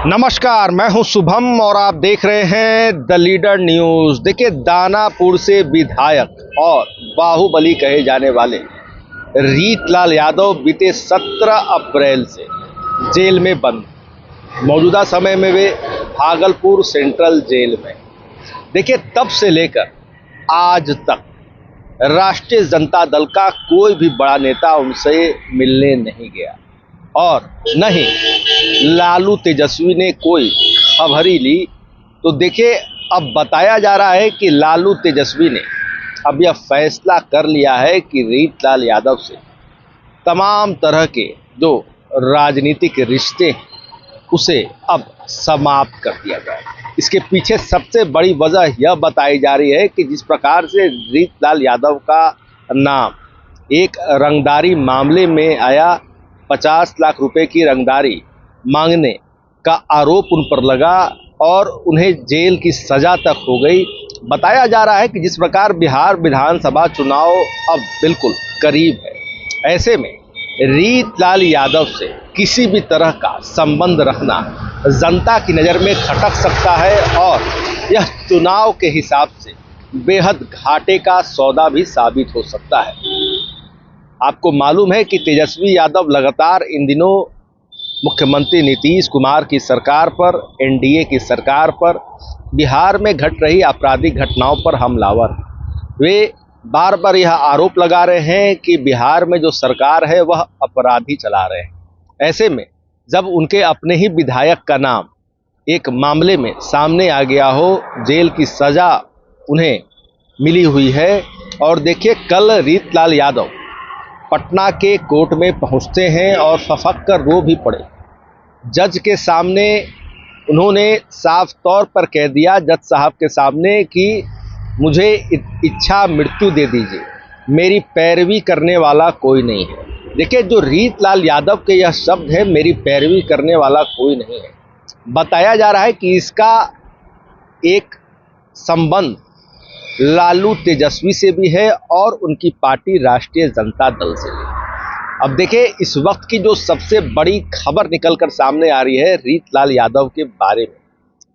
नमस्कार, मैं हूं शुभम और आप देख रहे हैं द लीडर न्यूज। देखिए, दानापुर से विधायक और बाहुबली कहे जाने वाले रीतलाल यादव बीते 17 अप्रैल से जेल में बंद। मौजूदा समय में वे भागलपुर सेंट्रल जेल में। देखिए, तब से लेकर आज तक राष्ट्रीय जनता दल का कोई भी बड़ा नेता उनसे मिलने नहीं गया और न ही लालू तेजस्वी ने कोई खबरी ली। तो देखिए, अब बताया जा रहा है कि लालू तेजस्वी ने अब यह फैसला कर लिया है कि रीतलाल यादव से तमाम तरह के जो राजनीतिक रिश्ते हैं उसे अब समाप्त कर दिया जाए। इसके पीछे सबसे बड़ी वजह यह बताई जा रही है कि जिस प्रकार से रीतलाल यादव का नाम एक रंगदारी मामले में आया, 50 लाख रुपए की रंगदारी मांगने का आरोप उन पर लगा और उन्हें जेल की सजा तक हो गई। बताया जा रहा है कि जिस प्रकार बिहार विधानसभा चुनाव अब बिल्कुल करीब है, ऐसे में रीतलाल यादव से किसी भी तरह का संबंध रखना जनता की नज़र में खटक सकता है और यह चुनाव के हिसाब से बेहद घाटे का सौदा भी साबित हो सकता है। आपको मालूम है कि तेजस्वी यादव लगातार इन दिनों मुख्यमंत्री नीतीश कुमार की सरकार पर, एनडीए की सरकार पर, बिहार में घट रही आपराधिक घटनाओं पर हमलावर। वे बार बार यह आरोप लगा रहे हैं कि बिहार में जो सरकार है वह अपराधी चला रहे हैं। ऐसे में जब उनके अपने ही विधायक का नाम एक मामले में सामने आ गया हो, जेल की सजा उन्हें मिली हुई है और देखिए, कल रीतलाल यादव पटना के कोर्ट में पहुंचते हैं और फफक कर रो भी पड़े। जज के सामने उन्होंने साफ तौर पर कह दिया, जज साहब के सामने, कि मुझे इच्छा मृत्यु दे दीजिए, मेरी पैरवी करने वाला कोई नहीं है। देखिए, जो रीतलाल यादव के यह शब्द है, मेरी पैरवी करने वाला कोई नहीं है, बताया जा रहा है कि इसका एक संबंध लालू तेजस्वी से भी है और उनकी पार्टी राष्ट्रीय जनता दल से भी। अब देखिए, इस वक्त की जो सबसे बड़ी खबर निकलकर सामने आ रही है रीतलाल यादव के बारे में,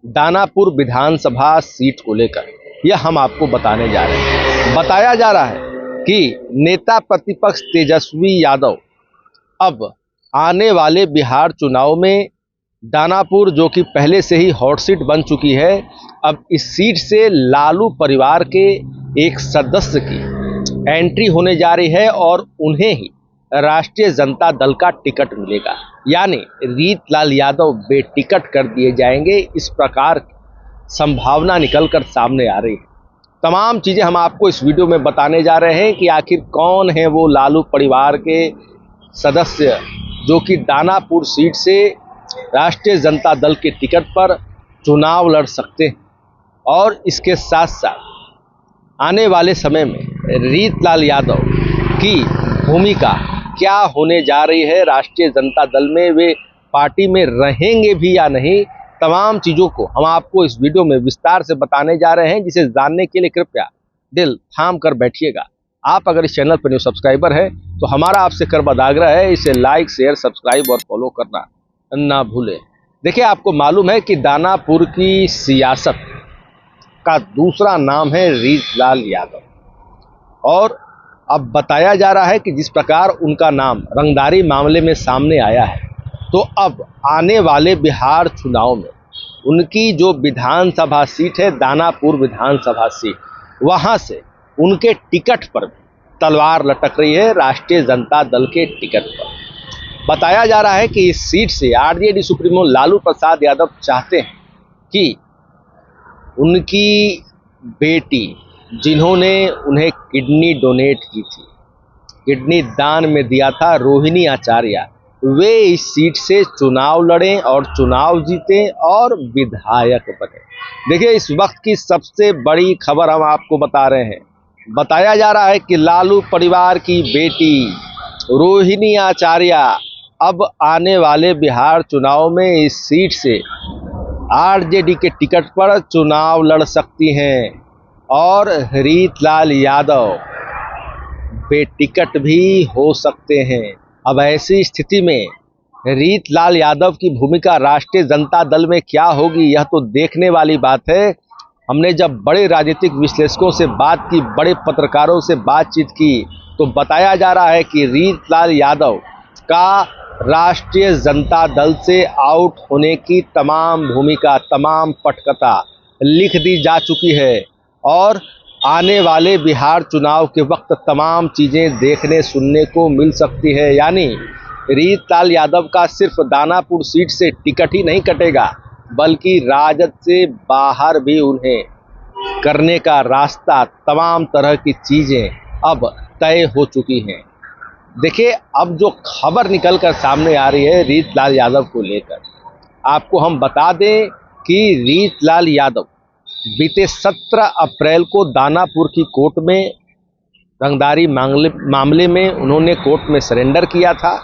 दानापुर विधानसभा सीट को लेकर, यह हम आपको बताने जा रहे हैं। बताया जा रहा है कि नेता प्रतिपक्ष तेजस्वी यादव अब आने वाले बिहार चुनाव में दानापुर, जो कि पहले से ही हॉट सीट बन चुकी है, अब इस सीट से लालू परिवार के एक सदस्य की एंट्री होने जा रही है और उन्हें ही राष्ट्रीय जनता दल का टिकट मिलेगा। यानी रीतलाल यादव बेटिकट कर दिए जाएंगे, इस प्रकार संभावना निकलकर सामने आ रही है। तमाम चीज़ें हम आपको इस वीडियो में बताने जा रहे हैं कि आखिर कौन है वो लालू परिवार के सदस्य जो कि दानापुर सीट से राष्ट्रीय जनता दल के टिकट पर चुनाव लड़ सकते हैं और इसके साथ साथ आने वाले समय में रीतलाल यादव की भूमिका क्या होने जा रही है राष्ट्रीय जनता दल में, वे पार्टी में रहेंगे भी या नहीं, तमाम चीज़ों को हम आपको इस वीडियो में विस्तार से बताने जा रहे हैं, जिसे जानने के लिए कृपया दिल थाम कर बैठिएगा। आप अगर इस चैनल पर न्यू सब्सक्राइबर है तो हमारा आपसे करबद्ध आग्रह है, इसे लाइक, शेयर, सब्सक्राइब और फॉलो करना ना भूलें। देखिए, आपको मालूम है कि दानापुर की सियासत का दूसरा नाम है रीतलाल यादव और अब बताया जा रहा है कि जिस प्रकार उनका नाम रंगदारी मामले में सामने आया है, तो अब आने वाले बिहार चुनाव में उनकी जो विधानसभा सीट है, दानापुर विधानसभा सीट, वहां से उनके टिकट पर तलवार लटक रही है, राष्ट्रीय जनता दल के टिकट पर। बताया जा रहा है कि इस सीट से आरजेडी सुप्रीमो लालू प्रसाद यादव चाहते हैं कि उनकी बेटी, जिन्होंने उन्हें किडनी डोनेट की थी, किडनी दान में दिया था, रोहिणी आचार्य, वे इस सीट से चुनाव लड़ें और चुनाव जीतें और विधायक बने। देखिए, इस वक्त की सबसे बड़ी खबर हम आपको बता रहे हैं। बताया जा रहा है कि लालू परिवार की बेटी रोहिणी आचार्य अब आने वाले बिहार चुनाव में इस सीट से आरजेडी के टिकट पर चुनाव लड़ सकती हैं और रीतलाल यादव बेटिकट भी हो सकते हैं। अब ऐसी स्थिति में रीतलाल यादव की भूमिका राष्ट्रीय जनता दल में क्या होगी, यह तो देखने वाली बात है। हमने जब बड़े राजनीतिक विश्लेषकों से बात की, बड़े पत्रकारों से बातचीत की, तो बताया जा रहा है कि रीतलाल यादव का राष्ट्रीय जनता दल से आउट होने की तमाम भूमिका, तमाम पटकथा लिख दी जा चुकी है और आने वाले बिहार चुनाव के वक्त तमाम चीज़ें देखने सुनने को मिल सकती है। यानी रीतलाल यादव का सिर्फ दानापुर सीट से टिकट ही नहीं कटेगा, बल्कि राजद से बाहर भी उन्हें करने का रास्ता, तमाम तरह की चीज़ें अब तय हो चुकी हैं। देखिए, अब जो खबर निकल कर सामने आ रही है रीतलाल यादव को लेकर, आपको हम बता दें कि रीतलाल यादव बीते 17 अप्रैल को दानापुर की कोर्ट में रंगदारी मामले में उन्होंने कोर्ट में सरेंडर किया था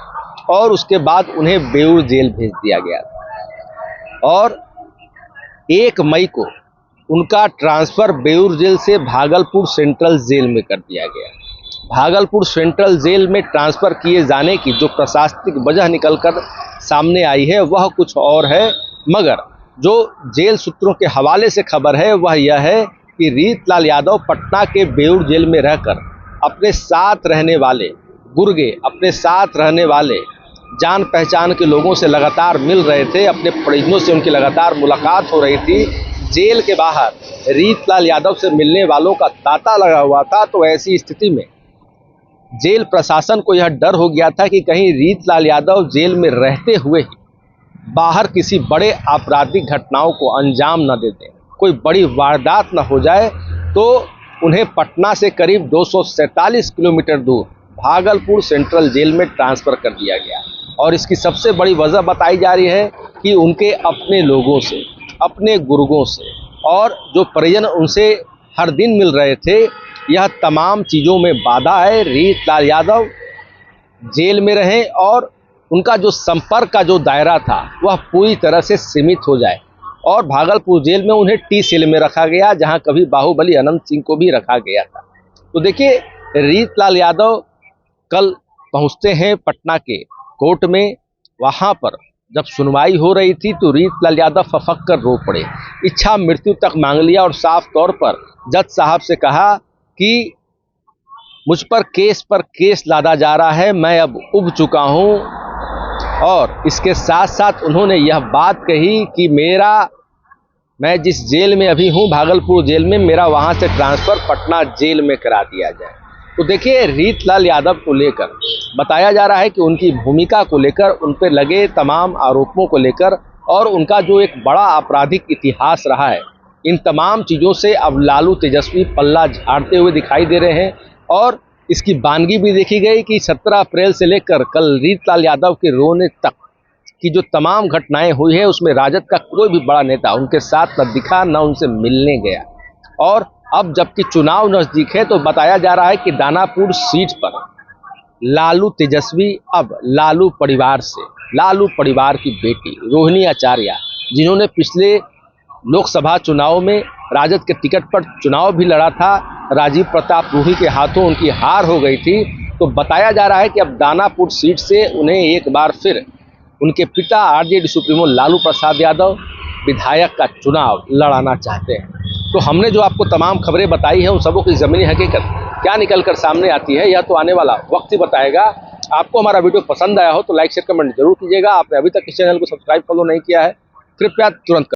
और उसके बाद उन्हें बेऊर जेल भेज दिया गया था और 1 मई को उनका ट्रांसफ़र बेऊर जेल से भागलपुर सेंट्रल जेल में कर दिया गया। भागलपुर सेंट्रल जेल में ट्रांसफ़र किए जाने की जो प्रशासनिक वजह निकलकर सामने आई है वह कुछ और है, मगर जो जेल सूत्रों के हवाले से खबर है वह यह है कि रीतलाल यादव पटना के बेऊर जेल में रहकर अपने साथ रहने वाले गुर्गे, अपने साथ रहने वाले जान पहचान के लोगों से लगातार मिल रहे थे, अपने परिजनों से उनकी लगातार मुलाकात हो रही थी। जेल के बाहर रीतलाल यादव से मिलने वालों का तांता लगा हुआ था। तो ऐसी स्थिति में जेल प्रशासन को यह डर हो गया था कि कहीं रीतलाल यादव जेल में रहते हुए ही बाहर किसी बड़े आपराधिक घटनाओं को अंजाम न दे दें, कोई बड़ी वारदात न हो जाए, तो उन्हें पटना से करीब 247 किलोमीटर दूर भागलपुर सेंट्रल जेल में ट्रांसफ़र कर दिया गया। और इसकी सबसे बड़ी वजह बताई जा रही है कि उनके अपने लोगों से, अपने गुर्गों से और जो परिजन उनसे हर दिन मिल रहे थे, यह तमाम चीज़ों में बाधा है। रीतलाल यादव जेल में रहें और उनका जो संपर्क का जो दायरा था वह पूरी तरह से सीमित हो जाए। और भागलपुर जेल में उन्हें टी सेल में रखा गया, जहां कभी बाहुबली अनंत सिंह को भी रखा गया था। तो देखिए, रीतलाल यादव कल पहुंचते हैं पटना के कोर्ट में। वहां पर जब सुनवाई हो रही थी तो रीतलाल यादव फफक कर रो पड़े, इच्छा मृत्यु तक मांग लिया और साफ तौर पर जज साहब से कहा कि मुझ पर केस लादा जा रहा है, मैं अब उब चुका हूं। और इसके साथ साथ उन्होंने यह बात कही कि मैं जिस जेल में अभी हूं, भागलपुर जेल में, मेरा वहां से ट्रांसफ़र पटना जेल में करा दिया जाए। तो देखिए, रीतलाल यादव को लेकर बताया जा रहा है कि उनकी भूमिका को लेकर, उन पर लगे तमाम आरोपों को लेकर और उनका जो एक बड़ा आपराधिक इतिहास रहा है, इन तमाम चीज़ों से अब लालू तेजस्वी पल्ला झाड़ते हुए दिखाई दे रहे हैं। और इसकी बानगी भी देखी गई कि 17 अप्रैल से लेकर कल रीतलाल यादव के रोने तक की जो तमाम घटनाएं हुई है, उसमें राजद का कोई भी बड़ा नेता उनके साथ न दिखा, न उनसे मिलने गया। और अब जबकि चुनाव नज़दीक है तो बताया जा रहा है कि दानापुर सीट पर लालू तेजस्वी अब लालू परिवार की बेटी रोहिणी आचार्य, जिन्होंने पिछले लोकसभा चुनाव में राजद के टिकट पर चुनाव भी लड़ा था, राजीव प्रताप रूढ़ी के हाथों उनकी हार हो गई थी। तो बताया जा रहा है कि अब दानापुर सीट से उन्हें एक बार फिर उनके पिता आरजेडी सुप्रीमो लालू प्रसाद यादव विधायक का चुनाव लड़ाना चाहते हैं। तो हमने जो आपको तमाम खबरें बताई हैं, उन सबों की ज़मीनी हकीकत क्या निकल कर सामने आती है, यह तो आने वाला वक्त ही बताएगा। आपको हमारा वीडियो पसंद आया हो तो लाइक शेयर कमेंट जरूर कीजिएगा। आपने अभी तक इस चैनल को सब्सक्राइब फॉलो नहीं किया है, कृपया तुरंत